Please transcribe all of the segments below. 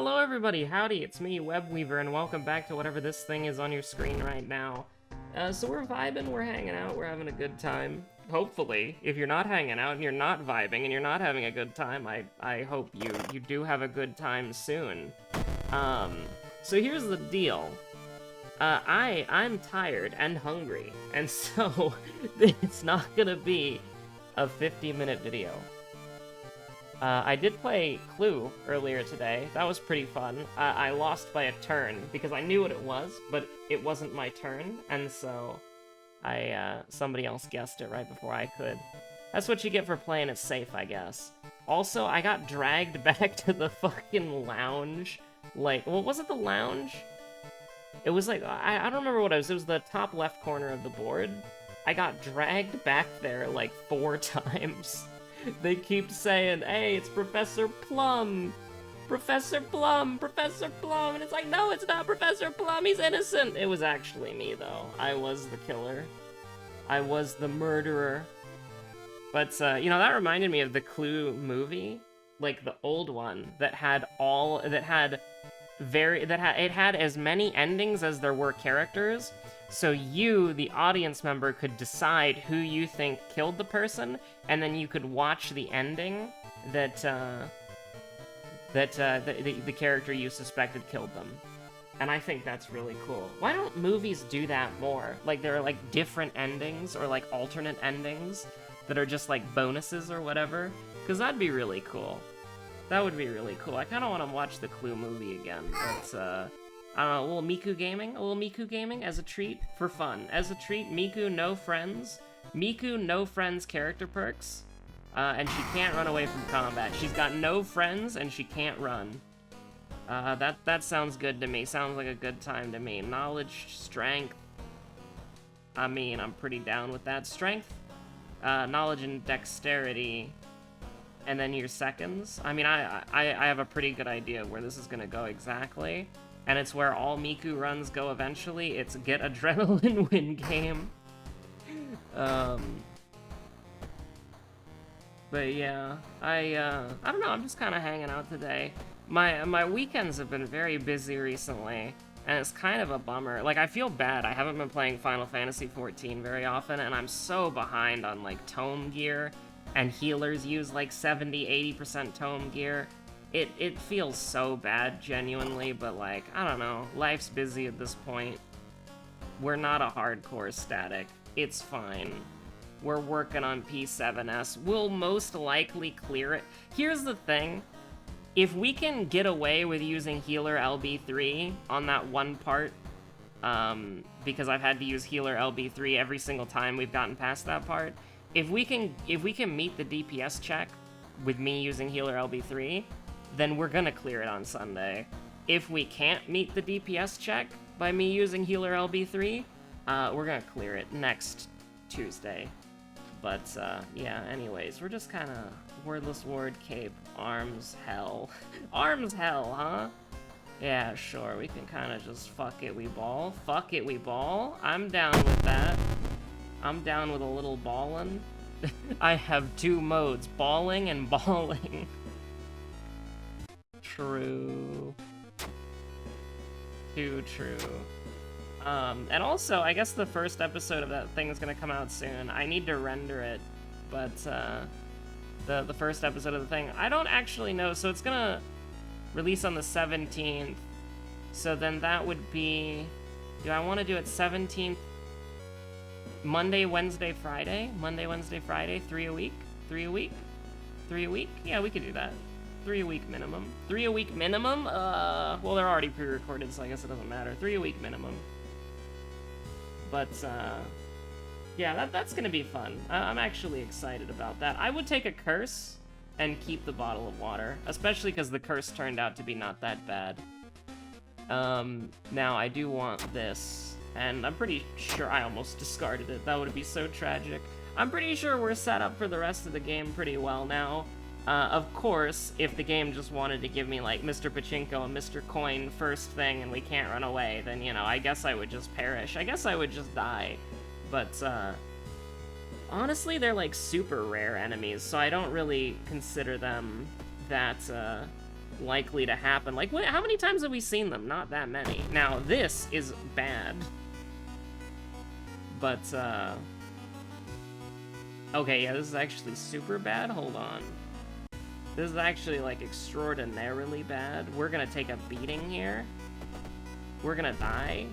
Hello everybody, howdy, it's me, Webweaver, and welcome back to whatever this thing is on your screen right now. So we're vibing, we're hanging out, we're having a good time. Hopefully, if you're not hanging out and you're not vibing and you're not having a good time, I hope you do have a good time soon. So here's the deal. I'm tired and hungry, and so it's not gonna be a 50-minute video. I did play Clue earlier today. That was pretty fun. I lost by a turn because I knew what it was, but it wasn't my turn, and so somebody else guessed it right before I could. That's what you get for playing it safe, I guess. Also, I got dragged back to the fucking lounge. Like, well, was it the lounge? It was like, I don't remember what it was. It was the top left corner of the board. I got dragged back there like 4 times. They keep saying, hey, it's Professor Plum! Professor Plum! Professor Plum! And it's like, no, it's not Professor Plum, he's innocent! It was actually me, though. I was the killer. I was the murderer. But, you know, that reminded me of the Clue movie. Like, the old one, that had it had as many endings as there were characters. So you, the audience member, could decide who you think killed the person, and then you could watch the ending that the character you suspected killed them. And I think that's really cool. Why don't movies do that more? Like, there are, like, different endings, or, like, alternate endings that are just, like, bonuses or whatever? Because that'd be really cool. That would be really cool. I kind of want to watch the Clue movie again, but, I don't know, a little Miku gaming as a treat for fun. As a treat, Miku no friends. Miku no friends character perks. And she can't run away from combat. She's got no friends and she can't run. That sounds good to me. Sounds like a good time to me. Knowledge, strength. I mean, I'm pretty down with that. Strength, knowledge and dexterity. And then your seconds. I mean, I have a pretty good idea of where this is gonna go exactly. And it's where all Miku runs go eventually. It's get adrenaline win game. But yeah, I don't know, I'm just kind of hanging out today. My weekends have been very busy recently, and it's kind of a bummer. Like, I feel bad. I haven't been playing Final Fantasy XIV very often, and I'm so behind on, like, tome gear, and healers use, like, 70-80% tome gear. It feels so bad, genuinely, but, like, I don't know. Life's busy at this point. We're not a hardcore static. It's fine. We're working on P7S. We'll most likely clear it. Here's the thing. If we can get away with using Healer LB3 on that one part, because I've had to use Healer LB3 every single time we've gotten past that part, if we can meet the DPS check with me using Healer LB3, then we're gonna clear it on Sunday. If we can't meet the DPS check by me using Healer LB3, we're gonna clear it next Tuesday. But, yeah, anyways, we're just kinda wordless ward cape, arms hell. Arms hell, huh? Yeah, sure, we can kinda just fuck it, we ball. Fuck it, we ball. I'm down with that. I'm down with a little ballin'. I have 2 modes, balling and balling. True. Too true. And also, I guess the first episode of that thing is gonna come out soon. I need to render it, but, the first episode of the thing, I don't actually know, so it's gonna release on the 17th, so then that would be, do I want to do it 17th, Monday, Wednesday, Friday? Monday, Wednesday, Friday, 3 a week? 3 a week? 3 a week? Yeah, we could do that. 3 a week minimum. 3 a week minimum? Well, they're already pre-recorded, so I guess it doesn't matter. 3 a week minimum. But, yeah, that's gonna be fun. I'm actually excited about that. I would take a curse and keep the bottle of water, especially because the curse turned out to be not that bad. Now, I do want this, and I'm pretty sure I almost discarded it. That would be so tragic. I'm pretty sure we're set up for the rest of the game pretty well now. Of course, if the game just wanted to give me, like, Mr. Pachinko and Mr. Coin first thing and we can't run away, then, you know, I guess I would just perish. I guess I would just die. But, honestly, they're, like, super rare enemies, so I don't really consider them that likely to happen. Like, how many times have we seen them? Not that many. Now, this is bad. But, okay, yeah, this is actually super bad. Hold on. This is actually, like, extraordinarily bad. We're gonna take a beating here. We're gonna die.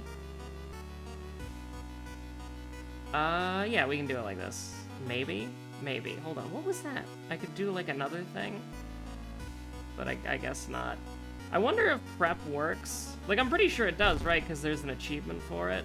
Yeah, we can do it like this. Maybe? Maybe. Hold on, what was that? I could do, like, another thing? But I guess not. I wonder if prep works. Like, I'm pretty sure it does, right? Because there's an achievement for it.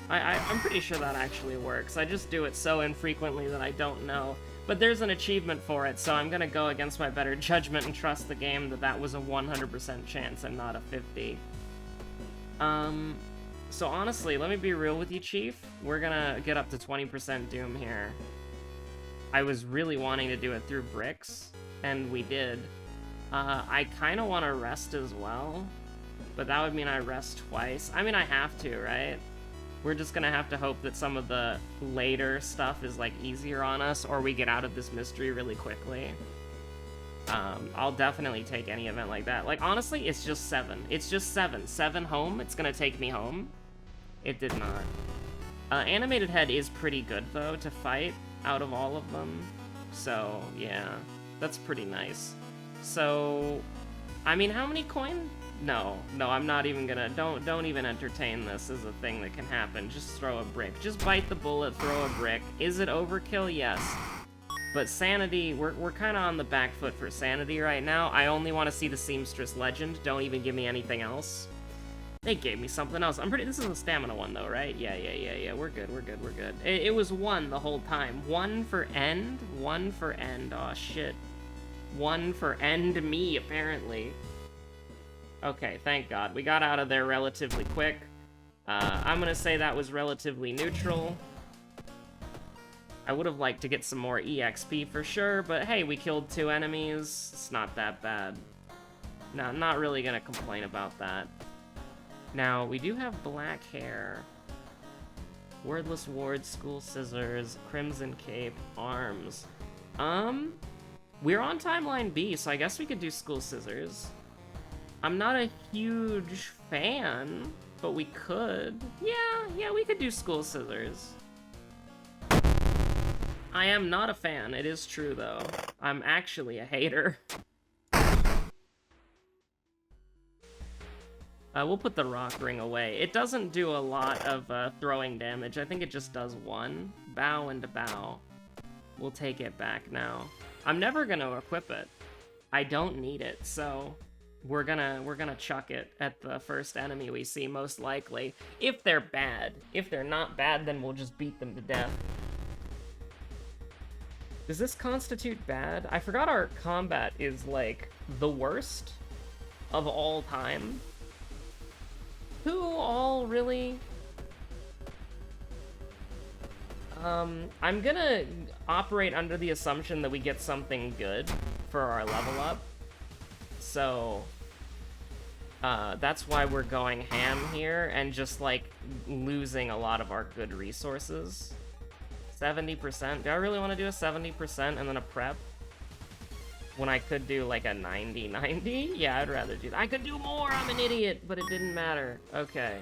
I'm pretty sure that actually works. I just do it so infrequently that I don't know. But there's an achievement for it, so I'm gonna go against my better judgment and trust the game that that was a 100% chance and not a 50. So honestly, let me be real with you, Chief. We're gonna get up to 20% Doom here. I was really wanting to do it through bricks, and we did. I kind of want to rest as well, but that would mean I rest twice. I mean, I have to, right? We're just gonna have to hope that some of the later stuff is, like, easier on us, or we get out of this mystery really quickly. I'll definitely take any event like that. Like, honestly, it's just 7. It's just 7. 7 home. It's gonna take me home. It did not. Animated Head is pretty good, though, to fight out of all of them. So, yeah. That's pretty nice. So, I mean, how many coin? No, I'm not even gonna, don't even entertain this as a thing that can happen. Just throw a brick. Just bite the bullet, throw a brick. Is it overkill? Yes. But sanity, we're kind of on the back foot for sanity right now. I only want to see the Seamstress Legend. Don't even give me anything else. They gave me something else. This is a stamina one though, right? Yeah. We're good. It was 1 the whole time. 1 for end? 1 for end. Aw, shit. 1 for end me, apparently. Okay, thank God. We got out of there relatively quick. I'm gonna say that was relatively neutral. I would have liked to get some more EXP for sure, but hey, we killed 2 enemies. It's not that bad. No, I'm not really gonna complain about that. Now, we do have black hair. Wordless Ward, School Scissors, Crimson Cape, Arms. We're on Timeline B, so I guess we could do School Scissors. I'm not a huge fan, but we could. Yeah, we could do School Scissors. I am not a fan, it is true though. I'm actually a hater. We'll put the rock ring away. It doesn't do a lot of throwing damage. I think it just does 1. Bow and bow. We'll take it back now. I'm never gonna equip it. I don't need it, so we're gonna chuck it at the first enemy we see, most likely. If they're bad. If they're not bad, then we'll just beat them to death. Does this constitute bad? I forgot our combat is, like, the worst of all time. Who all, really? I'm gonna operate under the assumption that we get something good for our level up. So, that's why we're going ham here and just, like, losing a lot of our good resources. 70%? Do I really want to do a 70% and then a prep? When I could do, like, a 90-90? Yeah, I'd rather do that. I could do more! I'm an idiot! But it didn't matter. Okay.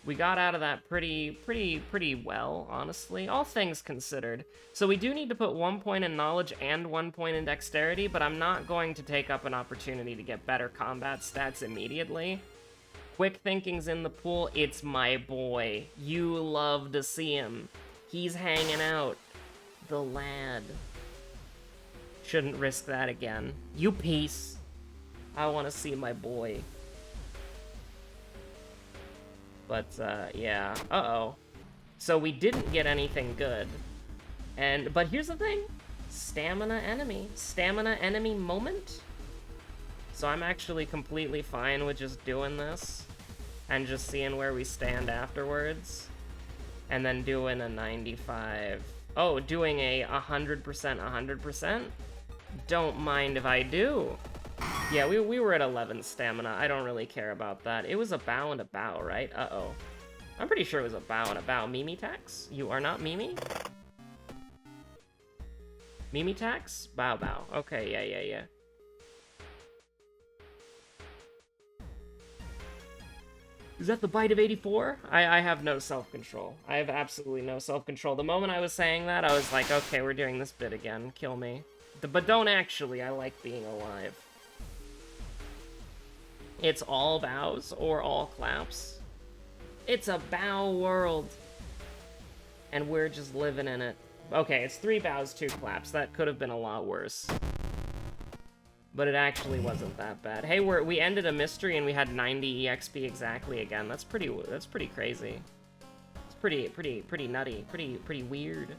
We got out of that pretty well, honestly. All things considered. So we do need to put 1 point in knowledge and 1 point in dexterity, but I'm not going to take up an opportunity to get better combat stats immediately. Quick thinking's in the pool. It's my boy. You love to see him. He's hanging out. The lad. Shouldn't risk that again. You piece. I want to see my boy. But, yeah. Uh-oh. So we didn't get anything good. But here's the thing. Stamina enemy. Stamina enemy moment? So I'm actually completely fine with just doing this. And just seeing where we stand afterwards. And then doing a 95. Oh, doing a 100%. Don't mind if I do. Yeah, we were at 11 stamina. I don't really care about that. It was a bow and a bow, right? Uh-oh. I'm pretty sure it was a bow and a bow. Mimi tax? You are not Mimi? Mimi tax? Bow bow. Okay, yeah. Is that the bite of 84? I have no self-control. I have absolutely no self-control. The moment I was saying that, I was like, okay, we're doing this bit again. Kill me. But don't actually. I like being alive. It's all bows or all claps. It's a bow world. And we're just living in it. Okay, it's 3 bows, 2 claps. That could have been a lot worse. But it actually wasn't that bad. Hey, we ended a mystery and we had 90 EXP exactly again. That's pretty crazy. It's pretty nutty. Pretty weird.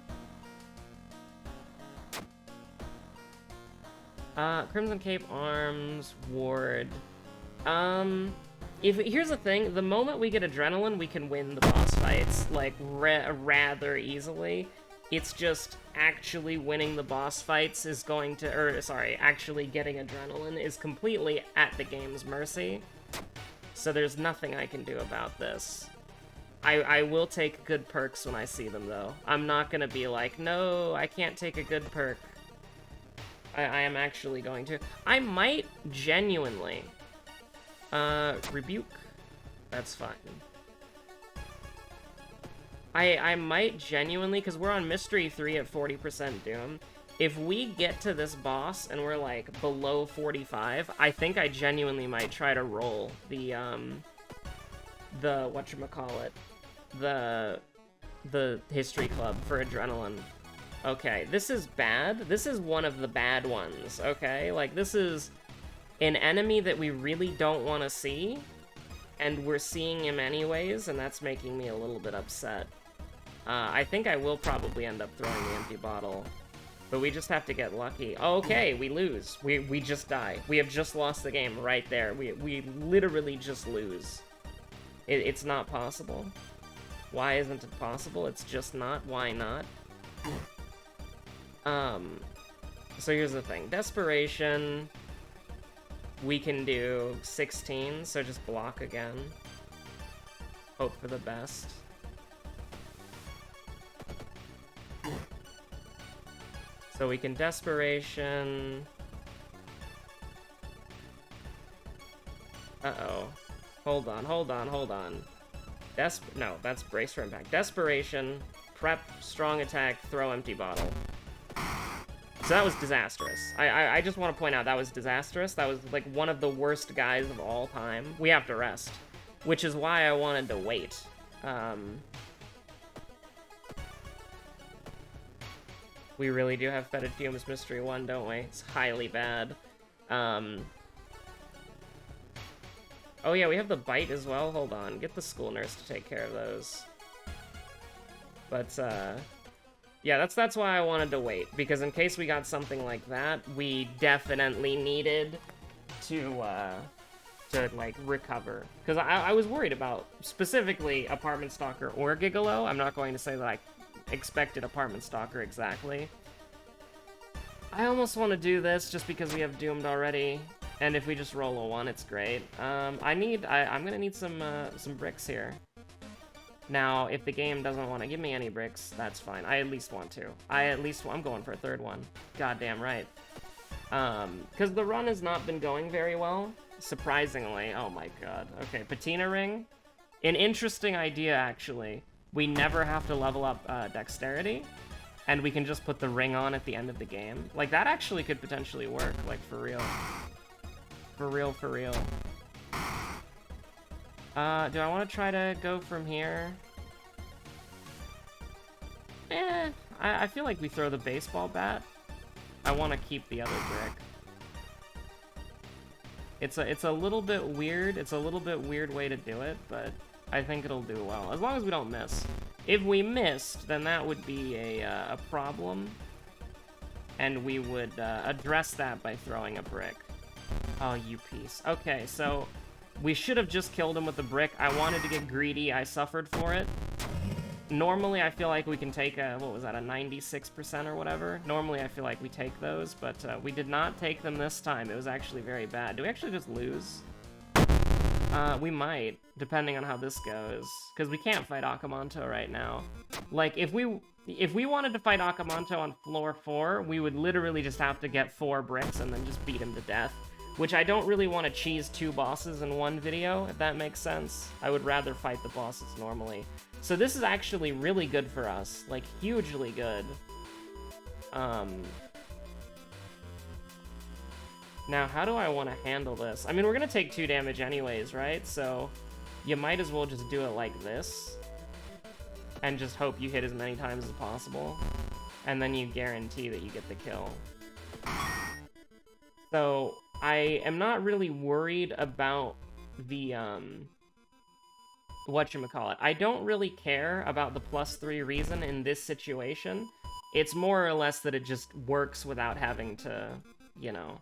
Crimson Cape Arms, Ward. Here's the thing, the moment we get adrenaline, we can win the boss fights, like, rather easily. It's just actually winning the boss fights is going to, actually getting adrenaline is completely at the game's mercy. So there's nothing I can do about this. I will take good perks when I see them, though. I'm not gonna be like, no, I can't take a good perk. I am actually going to. I might genuinely... rebuke? That's fine. I might genuinely, because we're on Mystery 3 at 40% Doom, if we get to this boss and we're, like, below 45, I think I genuinely might try to roll the whatchamacallit, the History Club for adrenaline. Okay, this is bad. This is one of the bad ones, okay? Like, this is an enemy that we really don't want to see, and we're seeing him anyways, and that's making me a little bit upset. I think I will probably end up throwing the empty bottle, but we just have to get lucky. Okay, we lose. We just die. We have just lost the game right there. We literally just lose. It's not possible. Why isn't it possible? It's just not. Why not? So here's the thing. Desperation... We can do 16, so just block again. Hope for the best. So we can Desperation... Uh-oh. Hold on. No, that's Brace for Impact. Desperation, Prep, Strong Attack, Throw Empty Bottle. So that was disastrous. I just want to point out that was disastrous. That was, like, one of the worst guys of all time. We have to rest. Which is why I wanted to wait. We really do have Fetid Fumes Mystery 1, don't we? It's highly bad. Oh yeah, we have the Bite as well. Hold on. Get the school nurse to take care of those. But, yeah, that's why I wanted to wait, because in case we got something like that, we definitely needed to like, recover. Because I was worried about, specifically, Apartment Stalker or Gigolo. I'm not going to say that I expected Apartment Stalker exactly. I almost want to do this just because we have Doomed already, and if we just roll a 1, it's great. I'm gonna need some bricks here. Now, if the game doesn't want to give me any bricks, that's fine. I at least want to. I'm going for a 3rd one. Goddamn right. Because the run has not been going very well, surprisingly. Oh my god. Okay, Patina Ring. An interesting idea, actually. We never have to level up Dexterity, and we can just put the ring on at the end of the game. Like, that actually could potentially work, like, for real. For real. Do I want to try to go from here? I feel like we throw the baseball bat. I want to keep the other brick. It's a little bit weird. It's a little bit weird way to do it, but I think it'll do well. As long as we don't miss. If we missed, then that would be a problem. And we would address that by throwing a brick. Oh, you piece. Okay, so... We should have just killed him with the brick. I wanted to get greedy. I suffered for it. Normally, I feel like we can take a, what was that, a 96% or whatever? Normally, I feel like we take those, but we did not take them this time. It was actually very bad. Do we actually just lose? We might, depending on how this goes. Because we can't fight Akamanto right now. Like, if we If we wanted to fight Akamanto on floor 4, we would literally just have to get 4 bricks and then just beat him to death. Which I don't really want to cheese 2 bosses in one video, if that makes sense. I would rather fight the bosses normally. So this is actually really good for us. Like, hugely good. Now, how do I want to handle this? I mean, we're going to take 2 damage anyways, right? So you might as well just do it like this. And just hope you hit as many times as possible. And then you guarantee that you get the kill. So I am not really worried about the, whatchamacallit. I don't really care about the +3 reason in this situation. It's more or less that it just works without having to, you know,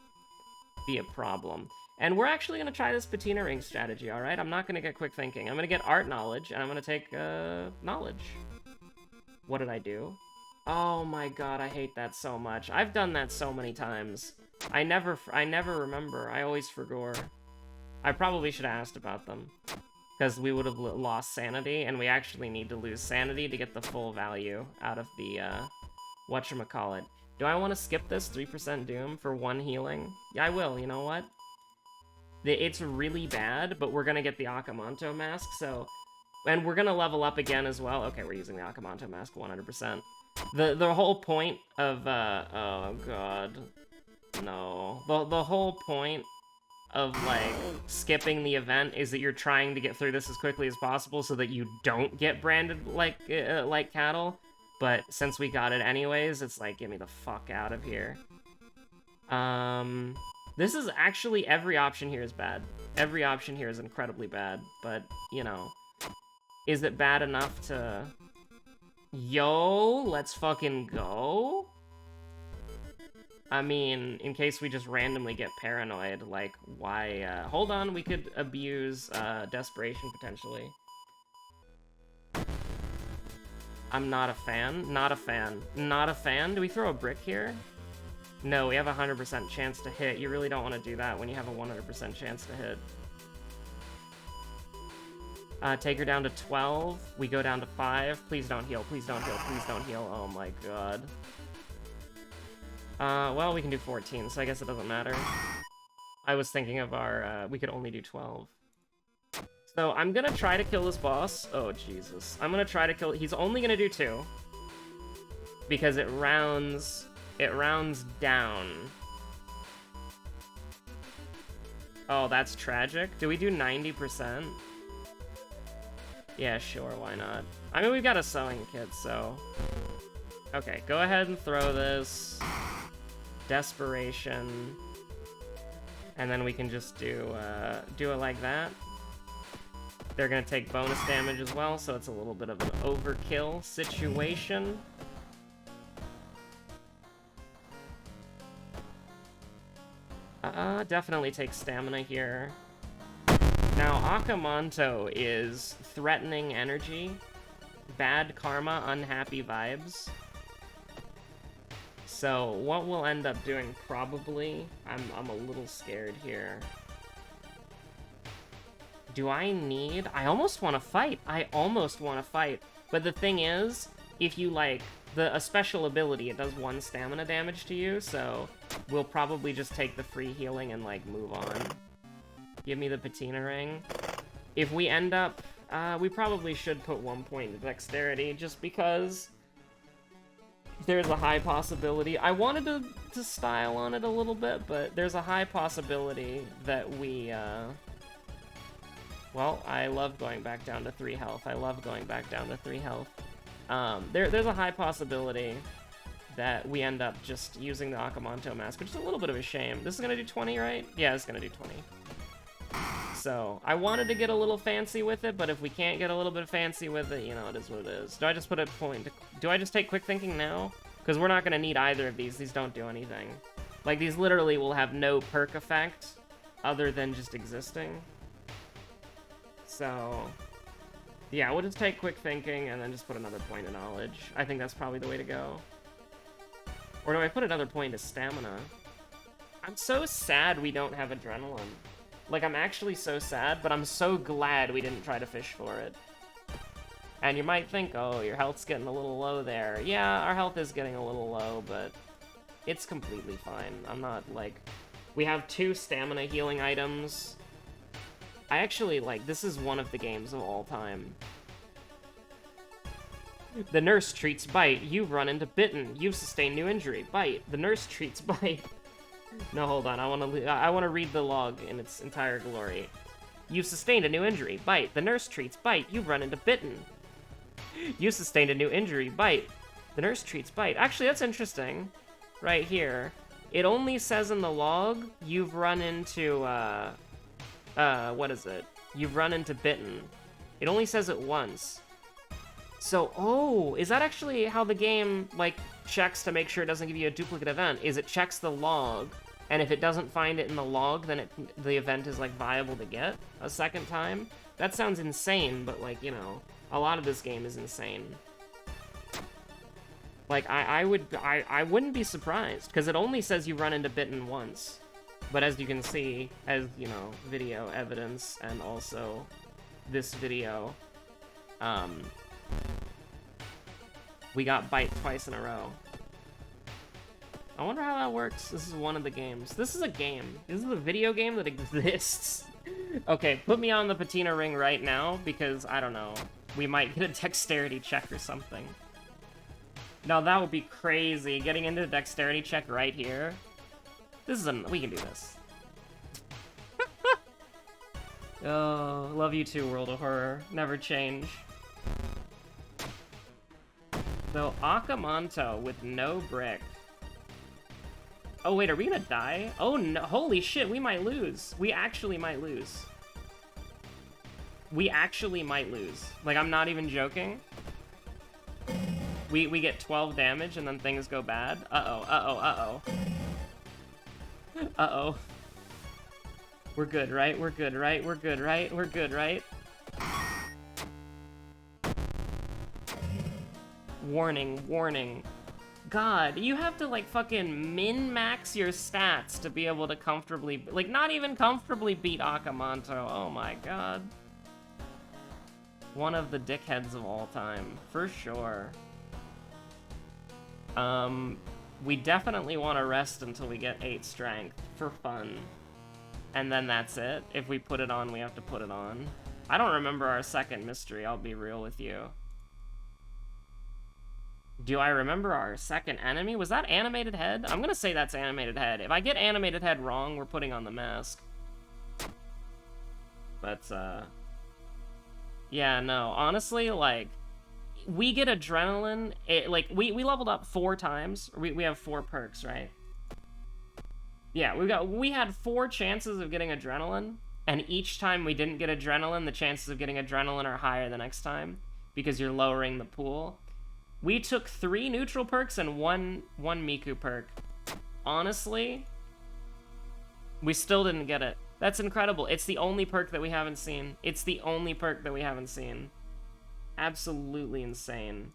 be a problem. And we're actually going to try this patina ring strategy, alright? I'm not going to get quick thinking. I'm going to get art knowledge, and I'm going to take, knowledge. What did I do? Oh my god, I hate that so much. I've done that so many times. I never remember. I always forgot. I probably should have asked about them. Because we would have lost sanity, and we actually need to lose sanity to get the full value out of the, whatchamacallit. Do I want to skip this 3% doom for 1 healing? Yeah, I will, you know what? It's really bad, but we're gonna get the Akamanto mask, so... And we're gonna level up again as well. Okay, we're using the Akamanto mask 100%. The whole point of, oh god. No. The whole point of, like, skipping the event is that you're trying to get through this as quickly as possible so that you don't get branded like cattle. But since we got it anyways, it's like, get me the fuck out of here. This is actually, every option here is bad. Every option here is incredibly bad, but, you know. Is it bad enough to... Yo, let's fucking go? I mean, in case we just randomly get paranoid, like, why, hold on, we could abuse, desperation, potentially. I'm not a fan. Not a fan. Not a fan. Do we throw a brick here? No, we have a 100% chance to hit. You really don't want to do that when you have a 100% chance to hit. Take her down to 12. We go down to 5. Please don't heal. Please don't heal. Please don't heal. Oh my god. Well, we can do 14, so I guess it doesn't matter. I was thinking of our, we could only do 12. So I'm gonna try to kill this boss. Oh, Jesus. I'm gonna try to kill... He's only gonna do 2. Because it rounds down. Oh, that's tragic. Do we do 90%? Yeah, sure, why not? I mean, we've got a sewing kit, so... Okay, go ahead and throw this. Desperation. And then we can just do it like that. They're gonna take bonus damage as well, so it's a little bit of an overkill situation. Definitely take stamina here. Now, Akamanto is threatening energy, bad karma, unhappy vibes. So what we'll end up doing probably, I'm a little scared here. Do I need... I almost want to fight. I almost want to fight. But the thing is, if you, like, a special ability, it does 1 stamina damage to you, so we'll probably just take the free healing and, like, move on. Give me the patina ring. If we end up... we probably should put 1 point into dexterity, just because there's a high possibility. I wanted to style on it a little bit, but there's a high possibility that we, well, I love going back down to 3 health. I love going back down to 3 health. There's a high possibility that we end up just using the Akamanto mask, which is a little bit of a shame. This is gonna do 20, right? Yeah, it's gonna do 20. So, I wanted to get a little fancy with it, but if we can't get a little bit fancy with it, you know, it is what it is. Do I just put a point? Do I just take quick thinking now? Because we're not gonna need either of these. These don't do anything. Like, these literally will have no perk effect other than just existing. So, yeah, we'll just take quick thinking and then just put another point of knowledge. I think that's probably the way to go. Or do I put another point of stamina? I'm so sad we don't have adrenaline. Like, I'm actually so sad, but I'm so glad we didn't try to fish for it. And you might think, oh, your health's getting a little low there. Yeah, our health is getting a little low, but it's completely fine. I'm not, like... We have 2 stamina healing items. I actually, like, this is one of the games of all time. The nurse treats bite. You've run into bitten. You've sustained new injury. Bite. The nurse treats bite. No, hold on. I want to read the log in its entire glory. You've sustained a new injury. Bite. The nurse treats bite. You've run into bitten. You sustained a new injury. Bite. The nurse treats bite. Actually, that's interesting. Right here. It only says in the log, you've run into, what is it? You've run into bitten. It only says it once. So, oh, is that actually how the game, like, checks to make sure it doesn't give you a duplicate event? Is it checks the log, and if it doesn't find it in the log, then the event is, like, viable to get a second time? That sounds insane, but, like, you know, a lot of this game is insane. Like, I wouldn't be surprised, because it only says you run into bitten once. But as you can see, as, you know, video evidence, and also this video, we got bite twice in a row. I wonder how that works. This is one of the games. This is a game. This is a video game that exists. Okay, put me on the patina ring right now, because, I don't know, we might get a dexterity check or something. Now that would be crazy, getting into a dexterity check right here. We can do this. Oh, love you too, World of Horror. Never change. Though Akamanto with no brick. Oh wait, are we gonna die? Oh no, holy shit, we might lose. We actually might lose. We actually might lose. Like, I'm not even joking. We get 12 damage and then things go bad. Uh-oh, uh-oh, uh-oh. Uh-oh. We're good, right? We're good, right? We're good, right? We're good, right? Warning, warning. God, you have to, like, fucking min-max your stats to be able to comfortably... Like, not even comfortably beat Akamanto. Oh my god. One of the dickheads of all time. For sure. We definitely want to rest until we get 8 strength, for fun. And then that's it. If we put it on, we have to put it on. I don't remember our second mystery, I'll be real with you. Do I remember our second enemy? Was that animated head? I'm gonna say that's animated head. If I get animated head wrong, we're putting on the mask. But, yeah, no, honestly, like... We get adrenaline, we leveled up 4 times. We have 4 perks, right? Yeah, we had 4 chances of getting adrenaline, and each time we didn't get adrenaline, the chances of getting adrenaline are higher the next time, because you're lowering the pool. We took 3 neutral perks and one Miku perk. Honestly, we still didn't get it. That's incredible. It's the only perk that we haven't seen. It's the only perk that we haven't seen. Absolutely insane.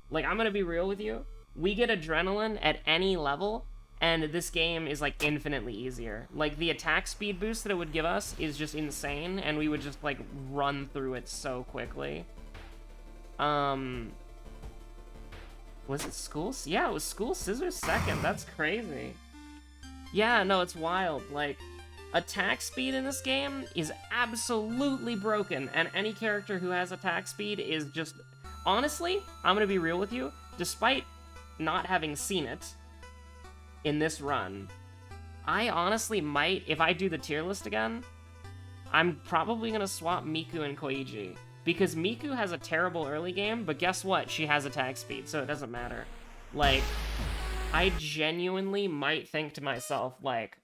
Like, I'm gonna be real with you. We get adrenaline at any level, and this game is, like, infinitely easier. Like, the attack speed boost that it would give us is just insane, and we would just, like, run through it so quickly. Was it School? Yeah, it was School Scissors second. That's crazy. Yeah, no, it's wild. Like, attack speed in this game is absolutely broken, and any character who has attack speed is just... Honestly, I'm gonna be real with you, despite not having seen it in this run, I honestly might, if I do the tier list again, I'm probably gonna swap Miku and Koiji. Because Miku has a terrible early game, but guess what? She has attack speed, so it doesn't matter. Like, I genuinely might think to myself, like,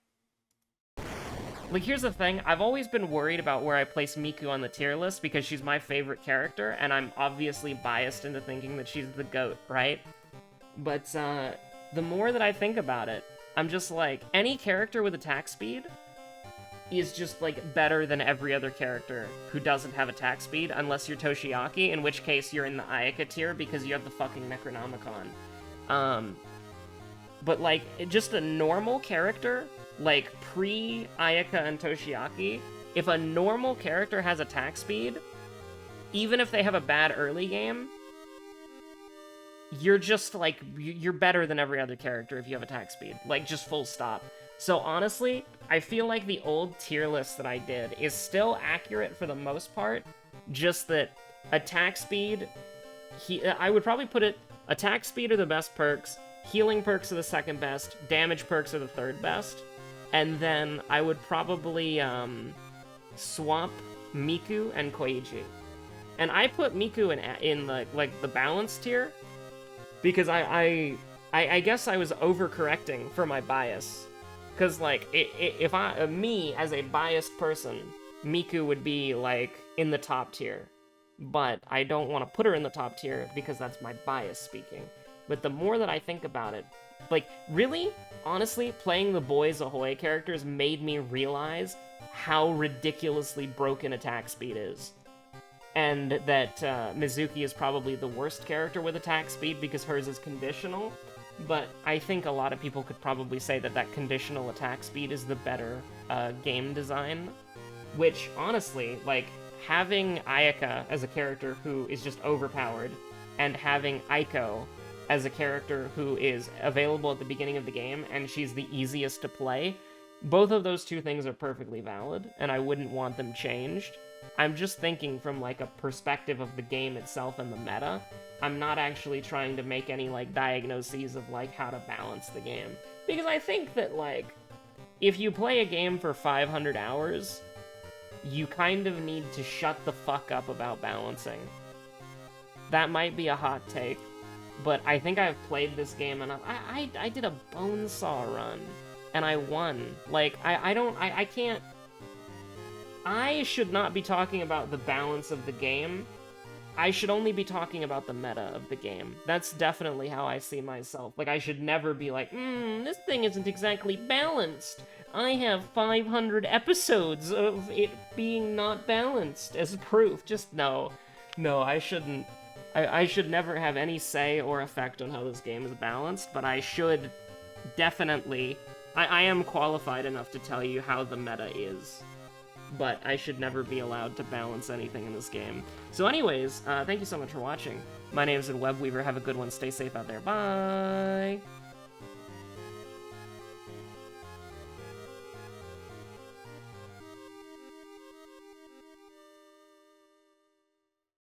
here's the thing, I've always been worried about where I place Miku on the tier list because she's my favorite character, and I'm obviously biased into thinking that she's the GOAT, right? But, the more that I think about it, I'm just like, any character with attack speed is just, like, better than every other character who doesn't have attack speed, unless you're Toshiaki, in which case you're in the Ayaka tier because you have the fucking Necronomicon. But, like, just a normal character, like, pre-Ayaka and Toshiaki, if a normal character has attack speed, even if they have a bad early game, you're just, like, you're better than every other character if you have attack speed. Like, just full stop. So honestly, I feel like the old tier list that I did is still accurate for the most part, just that attack speed, I would probably put it, attack speed are the best perks, healing perks are the second best, damage perks are the third best, and then I would probably swap Miku and Koichi. And I put Miku in the balance tier because I guess I was overcorrecting for my bias. Because, like, if me as a biased person, Miku would be, like, in the top tier. But I don't want to put her in the top tier because that's my bias speaking. But the more that I think about it, like, really, honestly, playing the Boys Ahoy characters made me realize how ridiculously broken attack speed is. And that Mizuki is probably the worst character with attack speed because hers is conditional. But I think a lot of people could probably say that that conditional attack speed is the better game design. Which, honestly, like, having Ayaka as a character who is just overpowered, and having Aiko as a character who is available at the beginning of the game, and she's the easiest to play, both of those two things are perfectly valid, and I wouldn't want them changed. I'm just thinking from, like, a perspective of the game itself and the meta. I'm not actually trying to make any, like, diagnoses of, like, how to balance the game. Because I think that, like, if you play a game for 500 hours, you kind of need to shut the fuck up about balancing. That might be a hot take, but I think I've played this game enough. I did a Bonesaw run, and I won. Like, I can't... I should not be talking about the balance of the game. I should only be talking about the meta of the game. That's definitely how I see myself. Like, I should never be like, this thing isn't exactly balanced. I have 500 episodes of it being not balanced as proof. Just no. No, I shouldn't. I should never have any say or effect on how this game is balanced, but I should definitely... I am qualified enough to tell you how the meta is. But I should never be allowed to balance anything in this game. So anyways, thank you so much for watching. My name is Webweaver. Have a good one. Stay safe out there. Bye!